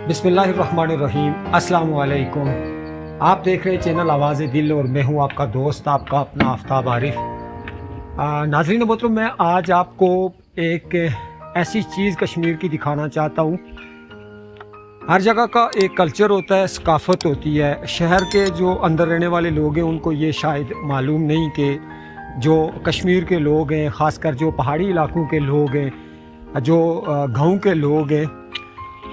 بسم اللہ الرحمن الرحیم۔ السلام علیکم۔ آپ دیکھ رہے چینل آواز دل اور میں ہوں آپ کا دوست، آپ کا اپنا آفتاب عارف۔ ناظرین محترم، میں آج آپ کو ایک ایسی چیز کشمیر کی دکھانا چاہتا ہوں۔ ہر جگہ کا ایک کلچر ہوتا ہے، ثقافت ہوتی ہے۔ شہر کے جو اندر رہنے والے لوگ ہیں ان کو یہ شاید معلوم نہیں کہ جو کشمیر کے لوگ ہیں، خاص کر جو پہاڑی علاقوں کے لوگ ہیں، جو گاؤں کے لوگ ہیں،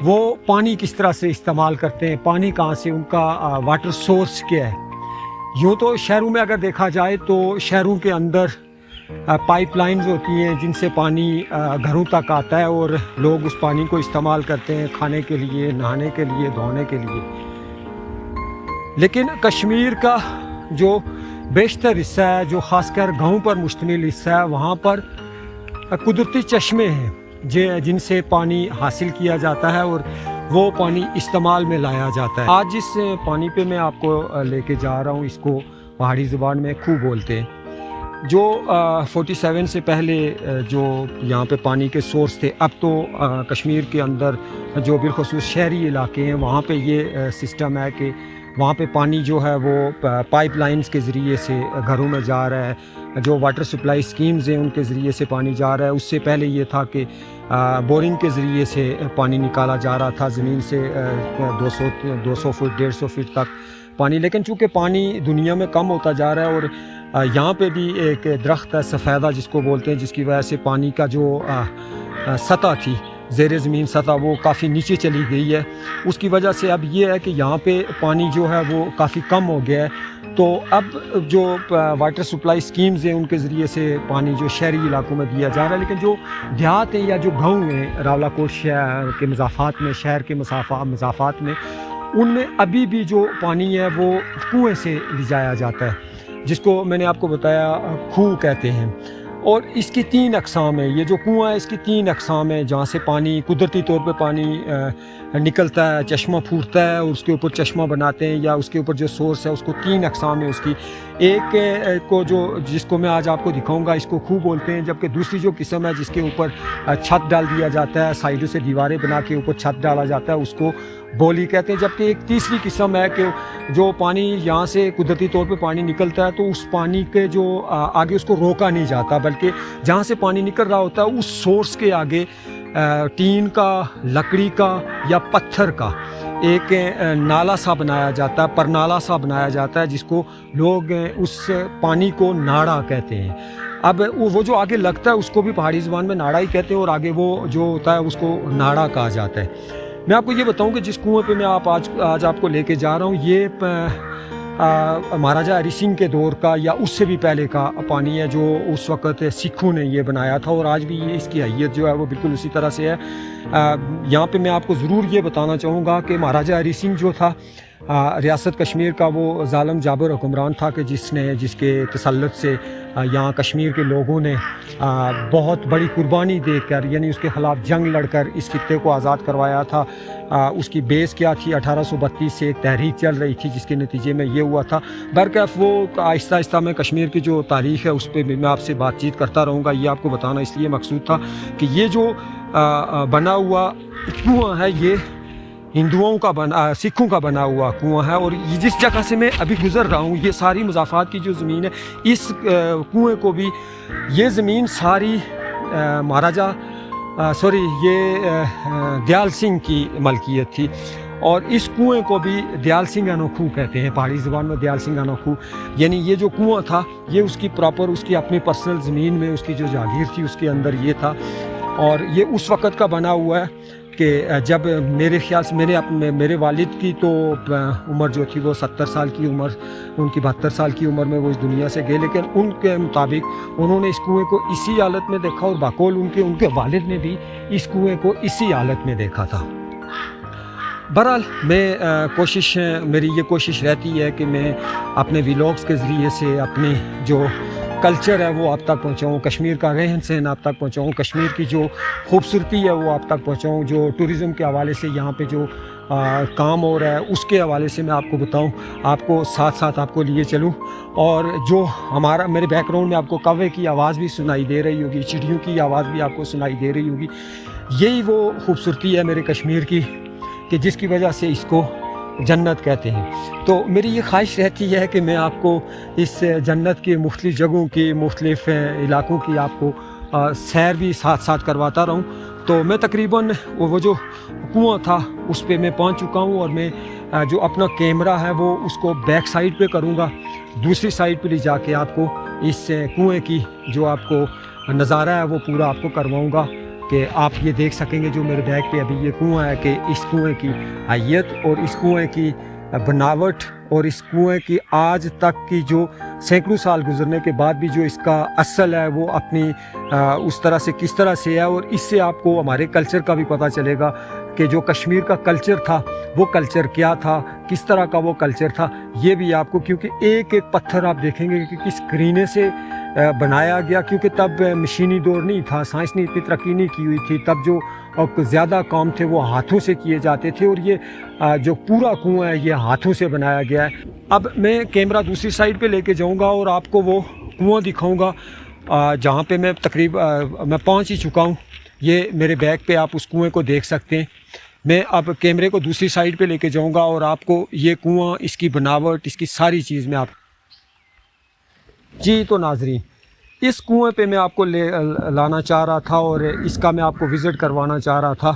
وہ پانی کس طرح سے استعمال کرتے ہیں، پانی کہاں سے، ان کا واٹر سورس کیا ہے۔ یوں تو شہروں میں اگر دیکھا جائے تو شہروں کے اندر پائپ لائنز ہوتی ہیں جن سے پانی گھروں تک آتا ہے اور لوگ اس پانی کو استعمال کرتے ہیں کھانے کے لیے، نہانے کے لیے، دھونے کے لیے۔ لیکن کشمیر کا جو بیشتر حصہ ہے، جو خاص کر گاؤں پر مشتمل حصہ ہے، وہاں پر قدرتی چشمے ہیں جن سے پانی حاصل کیا جاتا ہے اور وہ پانی استعمال میں لایا جاتا ہے۔ آج جس پانی پہ میں آپ کو لے کے جا رہا ہوں، اس کو پہاڑی زبان میں کھو بولتے ہیں۔ جو 47 سے پہلے جو یہاں پہ پانی کے سورس تھے، اب تو کشمیر کے اندر جو بالخصوص شہری علاقے ہیں وہاں پہ یہ سسٹم ہے کہ وہاں پہ پانی جو ہے وہ پائپ لائنز کے ذریعے سے گھروں میں جا رہا ہے، جو واٹر سپلائی سکیمز ہیں ان کے ذریعے سے پانی جا رہا ہے۔ اس سے پہلے یہ تھا کہ بورنگ کے ذریعے سے پانی نکالا جا رہا تھا زمین سے 200 فٹ 150 فٹ تک پانی، لیکن چونکہ پانی دنیا میں کم ہوتا جا رہا ہے اور یہاں پہ بھی ایک درخت ہے سفیدہ جس کو بولتے ہیں، جس کی وجہ سے پانی کا جو سطح تھی، زیر زمین سطح، وہ کافی نیچے چلی گئی ہے۔ اس کی وجہ سے اب یہ ہے کہ یہاں پہ پانی جو ہے وہ کافی کم ہو گیا ہے، تو اب جو واٹر سپلائی سکیمز ہیں ان کے ذریعے سے پانی جو شہری علاقوں میں دیا جا رہا ہے، لیکن جو دیہات ہیں یا جو گاؤں ہیں راولاکوٹ شہر کے مضافات میں، شہر کے مضافات میں، ان میں ابھی بھی جو پانی ہے وہ کنویں سے لے جایا جاتا ہے، جس کو میں نے آپ کو بتایا کھو کہتے ہیں۔ اور اس کی 3 اقسام ہیں۔ یہ جو کنواں ہے اس کی 3 اقسام ہیں جہاں سے پانی قدرتی طور پہ پانی نکلتا ہے، چشمہ پھوٹتا ہے اور اس کے اوپر چشمہ بناتے ہیں، یا اس کے اوپر جو سورس ہے اس کو 3 اقسام ہے اس کی۔ ایک کو جس کو میں آج آپ کو دکھاؤں گا، اس کو کھو بولتے ہیں، جبکہ دوسری جو قسم ہے جس کے اوپر چھت ڈال دیا جاتا ہے، سائڈوں سے دیواریں بنا کے اوپر چھت ڈالا جاتا ہے، اس کو بولی کہتے ہیں۔ جبکہ ایک تیسری قسم ہے کہ جو پانی یہاں سے قدرتی طور پہ پانی نکلتا ہے تو اس پانی کے جو آگے اس کو روکا نہیں جاتا، بلکہ جہاں سے پانی نکل رہا ہوتا ہے اس سورس کے آگے ٹین کا، لکڑی کا یا پتھر کا ایک نالا سا بنایا جاتا ہے، پرنالا سا بنایا جاتا ہے، جس کو لوگ اس پانی کو ناڑا کہتے ہیں۔ اب وہ جو آگے لگتا ہے اس کو بھی پہاڑی زبان میں ناڑا ہی کہتے ہیں، اور آگے وہ جو ہوتا ہے اس کو ناڑا کہا جاتا ہے۔ میں آپ کو یہ بتاؤں کہ جس کنویں پہ میں آج آپ کو لے کے جا رہا ہوں، یہ مہاراجہ ہری سنگھ کے دور کا یا اس سے بھی پہلے کا پانی ہے، جو اس وقت سکھوں نے یہ بنایا تھا، اور آج بھی اس کی حیت جو ہے وہ بالکل اسی طرح سے ہے۔ یہاں پہ میں آپ کو ضرور یہ بتانا چاہوں گا کہ مہاراجہ ہری سنگھ جو تھا ریاست کشمیر کا، وہ ظالم جابر حکمران تھا کہ جس کے تسلط سے یہاں کشمیر کے لوگوں نے بہت بڑی قربانی دے کر، یعنی اس کے خلاف جنگ لڑ کر اس خطے کو آزاد کروایا تھا۔ اس کی بیس کیا تھی؟ 1832 سے ایک تحریک چل رہی تھی جس کے نتیجے میں یہ ہوا تھا۔ برکیف وہ آہستہ آہستہ میں کشمیر کی جو تاریخ ہے اس پہ بھی میں آپ سے بات چیت کرتا رہوں گا۔ یہ آپ کو بتانا اس لیے مقصود تھا کہ یہ جو بنا ہوا کنواں ہے یہ ہندوؤں کا سکھوں کا بنا ہوا کنواں ہے، اور جس جگہ سے میں ابھی گزر رہا ہوں، یہ ساری مضافات کی جو زمین ہے، اس کنویں کو بھی، یہ زمین ساری یہ دیال سنگھ کی ملکیت تھی، اور اس کنویں کو بھی دیال سنگھ انوکھو کہتے ہیں، پہاڑی زبان میں دیال سنگھ انوکھو، یعنی یہ جو کنواں تھا یہ اس کی پراپر، اس کی اپنی پرسنل زمین میں اس کی جو جاگیر تھی اس کے اندر یہ تھا۔ اور یہ اس وقت کا بنا ہوا ہے کہ جب میرے خیال سے میرے والد کی تو عمر جو تھی وہ 70 سال کی عمر، ان کی 72 سال کی عمر میں وہ اس دنیا سے گئے، لیکن ان کے مطابق انہوں نے اس کنویں کو اسی حالت میں دیکھا، اور باقول ان کے والد نے بھی اس کنویں کو اسی حالت میں دیکھا تھا۔ بہرحال میری یہ کوشش رہتی ہے کہ میں اپنے ویلاگز کے ذریعے سے اپنی جو کلچر ہے وہ آپ تک پہنچاؤں، کشمیر کا رہن سہن آپ تک پہنچاؤں، کشمیر کی جو خوبصورتی ہے وہ آپ تک پہنچاؤں، جو ٹورزم کے حوالے سے یہاں پہ جو کام ہو رہا ہے اس کے حوالے سے میں آپ کو بتاؤں، آپ کو ساتھ آپ کو لیے چلوں۔ اور جو میرے بیک گراؤنڈ میں آپ کو کوے کی آواز بھی سنائی دے رہی ہوگی، چڑیوں کی آواز بھی آپ کو سنائی دے رہی ہوگی، یہی وہ خوبصورتی ہے میرے کشمیر کی کہ جس کی وجہ سے اس کو جنت کہتے ہیں۔ تو میری یہ خواہش رہتی ہے کہ میں آپ کو اس جنت کی مختلف جگہوں کی، مختلف علاقوں کی آپ کو سیر بھی ساتھ ساتھ کرواتا رہوں۔ تو میں تقریباً وہ جو کنواں تھا اس پہ میں پہنچ چکا ہوں، اور میں جو اپنا کیمرہ ہے وہ اس کو بیک سائڈ پہ کروں گا، دوسری سائڈ پہ لے جا کے آپ کو اس کنویں کی جو آپ کو نظارہ ہے وہ پورا آپ کو کرواؤں گا، کہ آپ یہ دیکھ سکیں گے جو میرے بیک پہ ابھی یہ کنواں ہے، کہ اس کنویں کی حیت اور اس کنویں کی بناوٹ اور اس کنویں کی آج تک کی جو سینکڑوں سال گزرنے کے بعد بھی جو اس کا اصل ہے وہ اپنی اس طرح سے کس طرح سے ہے، اور اس سے آپ کو ہمارے کلچر کا بھی پتہ چلے گا کہ جو کشمیر کا کلچر تھا وہ کلچر کیا تھا، کس طرح کا وہ کلچر تھا، یہ بھی آپ کو، کیونکہ ایک ایک پتھر آپ دیکھیں گے کہ کس کرینے سے بنایا گیا، کیونکہ تب مشینی دور نہیں تھا، سائنس نے اتنی ترقی نہیں کی ہوئی تھی، تب جو زیادہ کام تھے وہ ہاتھوں سے کیے جاتے تھے، اور یہ جو پورا کنواں ہے یہ ہاتھوں سے بنایا گیا ہے۔ اب میں کیمرہ دوسری سائڈ پہ لے کے جاؤں گا اور آپ کو وہ کنواں دکھاؤں گا جہاں پہ میں میں پہنچ ہی چکا ہوں۔ یہ میرے بیک پہ آپ اس کنویں کو دیکھ سکتے ہیں۔ میں اب کیمرے کو دوسری سائڈ پہ لے کے جاؤں گا اور آپ کو یہ کنواں، اس کی بناوٹ، اس کی ساری چیز میں آپ جی تو ناظرین، اس کنویں پہ میں آپ کو لانا چاہ رہا تھا اور اس کا میں آپ کو وزٹ کروانا چاہ رہا تھا۔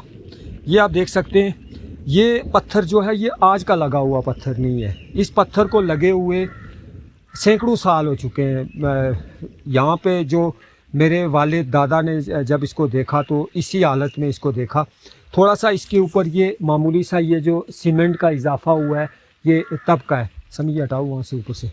یہ آپ دیکھ سکتے ہیں، یہ پتھر جو ہے یہ آج کا لگا ہوا پتھر نہیں ہے، اس پتھر کو لگے ہوئے سینکڑوں سال ہو چکے ہیں۔ یہاں پہ جو میرے والد دادا نے جب اس کو دیکھا تو اسی حالت میں اس کو دیکھا، تھوڑا سا اس کے اوپر یہ معمولی سا یہ جو سیمنٹ کا اضافہ ہوا ہے یہ تب کا ہے۔ سمجھے، ہٹاؤ وہاں سے اوپر سے،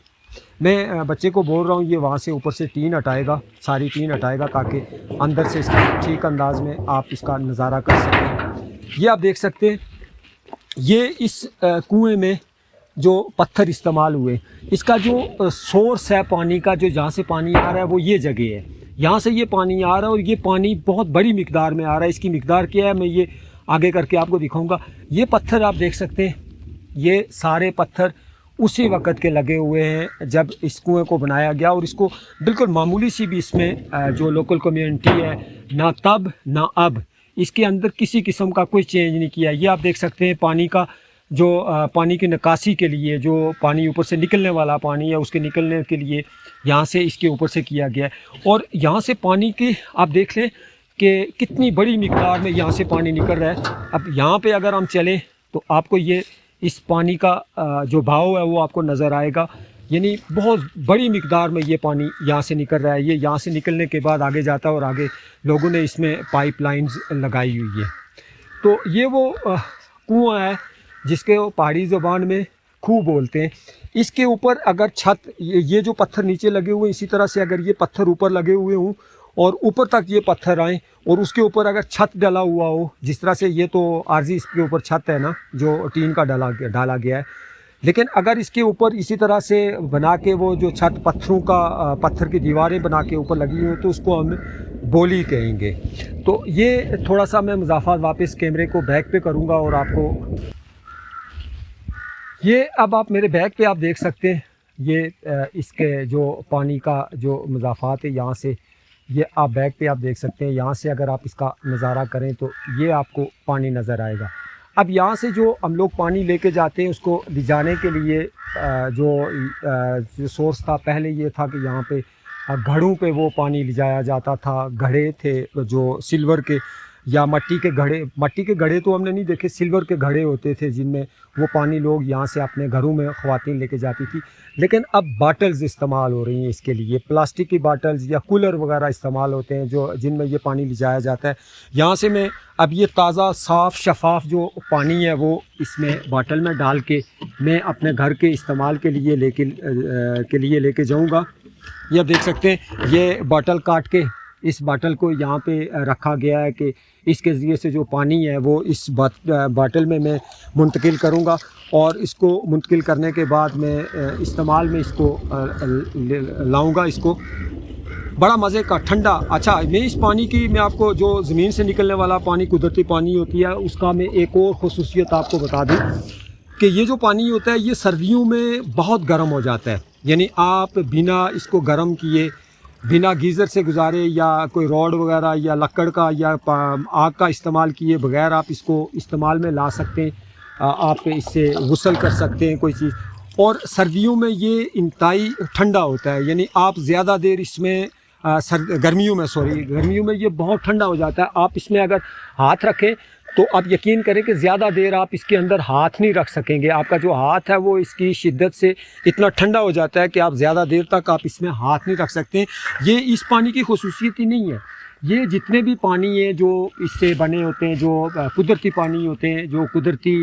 میں بچے کو بول رہا ہوں یہ وہاں سے اوپر سے ٹین ہٹائے گا، ساری ٹین ہٹائے گا تاکہ اندر سے اس کا ٹھیک انداز میں آپ اس کا نظارہ کر سکیں۔ یہ آپ دیکھ سکتے ہیں، یہ اس کنویں میں جو پتھر استعمال ہوئے، اس کا جو سورس ہے پانی کا، جو جہاں سے پانی آ رہا ہے وہ یہ جگہ ہے، یہاں سے یہ پانی آ رہا ہے اور یہ پانی بہت بڑی مقدار میں آ رہا ہے۔ اس کی مقدار کیا ہے میں یہ آگے کر کے آپ کو دکھاؤں گا۔ یہ پتھر آپ دیکھ سکتے ہیں، یہ سارے پتھر اسی وقت کے لگے ہوئے ہیں جب اس کنویں کو بنایا گیا، اور اس کو بالکل معمولی سی بھی اس میں جو لوکل کمیونٹی ہے، نہ تب نہ اب اس کے اندر کسی قسم کا کوئی چینج نہیں کیا۔ یہ آپ دیکھ سکتے ہیں پانی کا جو پانی کی نکاسی کے لیے جو پانی اوپر سے نکلنے والا پانی ہے، اس کے نکلنے کے لیے یہاں سے اس کے اوپر سے کیا گیا ہے، اور یہاں سے پانی کی آپ دیکھ لیں کہ کتنی بڑی مقدار میں یہاں سے پانی نکل رہا ہے۔ اب یہاں پہ اگر ہم چلیں تو آپ کو یہ اس پانی کا جو بہاؤ ہے وہ آپ کو نظر آئے گا، یعنی بہت بڑی مقدار میں یہ پانی یہاں سے نکل رہا ہے۔ یہ یہاں سے نکلنے کے بعد آگے جاتا ہے اور آگے لوگوں نے اس میں پائپ لائنز لگائی ہوئی ہے۔ تو یہ وہ کنواں ہے جس کے پہاڑی زبان میں کھو بولتے ہیں۔ اس کے اوپر اگر چھت، یہ جو پتھر نیچے لگے ہوئے ہیں، اسی طرح سے اگر یہ پتھر اوپر لگے ہوئے ہوں اور اوپر تک یہ پتھر آئیں اور اس کے اوپر اگر چھت ڈلا ہوا ہو، جس طرح سے یہ تو عارضی اس کے اوپر چھت ہے نا جو ٹین کا ڈالا گیا ہے، لیکن اگر اس کے اوپر اسی طرح سے بنا کے وہ جو چھت پتھروں کا پتھر کی دیواریں بنا کے اوپر لگی ہوں تو اس کو ہم بولی کہیں گے۔ تو یہ تھوڑا سا میں مضافات واپس کیمرے کو بیک پہ کروں گا اور آپ کو یہ اب آپ میرے بیک پہ آپ دیکھ سکتے ہیں، یہ اس کے جو پانی کا جو مضافات ہے یہاں سے، یہ آپ بیک پہ آپ دیکھ سکتے ہیں، یہاں سے اگر آپ اس کا نظارہ کریں تو یہ آپ کو پانی نظر آئے گا۔ اب یہاں سے جو ہم لوگ پانی لے کے جاتے ہیں اس کو لے جانے کے لیے جو سورس تھا، پہلے یہ تھا کہ یہاں پہ گھڑوں پہ وہ پانی لے جایا جاتا تھا، گھڑے تھے جو سلور کے یا مٹی کے گھڑے تو ہم نے نہیں دیکھے، سلور کے گھڑے ہوتے تھے جن میں وہ پانی لوگ یہاں سے اپنے گھروں میں خواتین لے کے جاتی تھی۔ لیکن اب باٹلز استعمال ہو رہی ہیں اس کے لیے، پلاسٹک کی باٹلز یا کولر وغیرہ استعمال ہوتے ہیں جن میں یہ پانی لے جایا جاتا ہے۔ یہاں سے میں اب یہ تازہ صاف شفاف جو پانی ہے وہ اس میں باٹل میں ڈال کے میں اپنے گھر کے استعمال کے لیے لے کے جاؤں گا۔ یہ آپ دیکھ سکتے ہیں، یہ باٹل کاٹ کے اس باٹل کو یہاں پہ رکھا گیا ہے کہ اس کے ذریعے سے جو پانی ہے وہ اس باٹل میں منتقل کروں گا، اور اس کو منتقل کرنے کے بعد میں استعمال میں اس کو لاؤں گا۔ اس کو بڑا مزے کا ٹھنڈا، اچھا میں اس پانی کی میں آپ کو جو زمین سے نکلنے والا پانی قدرتی پانی ہوتی ہے اس کا میں ایک اور خصوصیت آپ کو بتا دوں کہ یہ جو پانی ہوتا ہے یہ سردیوں میں بہت گرم ہو جاتا ہے، یعنی آپ بنا اس کو گرم کیے، بنا گیزر سے گزارے یا کوئی روڈ وغیرہ یا لکڑ کا یا آگ کا استعمال کیے بغیر آپ اس کو استعمال میں لا سکتے ہیں۔ آپ اس سے غسل کر سکتے ہیں کوئی چیز. اور سردیوں میں یہ انتہائی ٹھنڈا ہوتا ہے، یعنی آپ زیادہ دیر اس میں گرمیوں میں یہ بہت ٹھنڈا ہو جاتا ہے. آپ اس میں اگر ہاتھ رکھیں تو آپ یقین کریں کہ زیادہ دیر آپ اس کے اندر ہاتھ نہیں رکھ سکیں گے. آپ کا جو ہاتھ ہے وہ اس کی شدت سے اتنا ٹھنڈا ہو جاتا ہے کہ آپ زیادہ دیر تک آپ اس میں ہاتھ نہیں رکھ سکتے. یہ اس پانی کی خصوصیت ہی نہیں ہے، یہ جتنے بھی پانی ہیں جو اس سے بنے ہوتے ہیں، جو قدرتی پانی ہوتے ہیں، جو قدرتی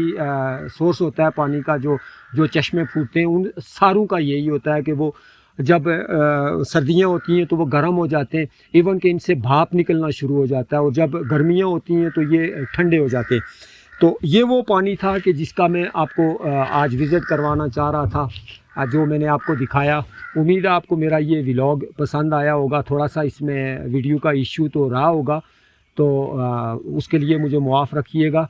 سورس ہوتا ہے پانی کا، جو چشمے پھوٹتے ہیں، ان ساروں کا یہی ہوتا ہے کہ وہ جب سردیاں ہوتی ہیں تو وہ گرم ہو جاتے ہیں، ایون کہ ان سے بھاپ نکلنا شروع ہو جاتا ہے، اور جب گرمیاں ہوتی ہیں تو یہ ٹھنڈے ہو جاتے ہیں. تو یہ وہ پانی تھا کہ جس کا میں آپ کو آج وزٹ کروانا چاہ رہا تھا، جو میں نے آپ کو دکھایا. امید ہے آپ کو میرا یہ ولاگ پسند آیا ہوگا. تھوڑا سا اس میں ویڈیو کا ایشو تو رہا ہوگا، تو اس کے لیے مجھے معاف رکھیے گا.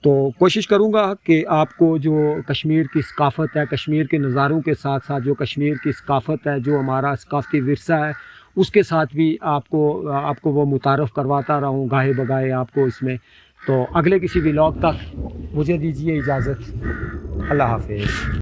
تو کوشش کروں گا کہ آپ کو جو کشمیر کی ثقافت ہے، کشمیر کے نظاروں کے ساتھ ساتھ جو کشمیر کی ثقافت ہے، جو ہمارا ثقافتی ورثہ ہے، اس کے ساتھ بھی آپ کو وہ متعارف کرواتا رہوں گاہے بگاہے آپ کو اس میں. تو اگلے کسی ولاگ تک مجھے دیجیے اجازت. اللہ حافظ.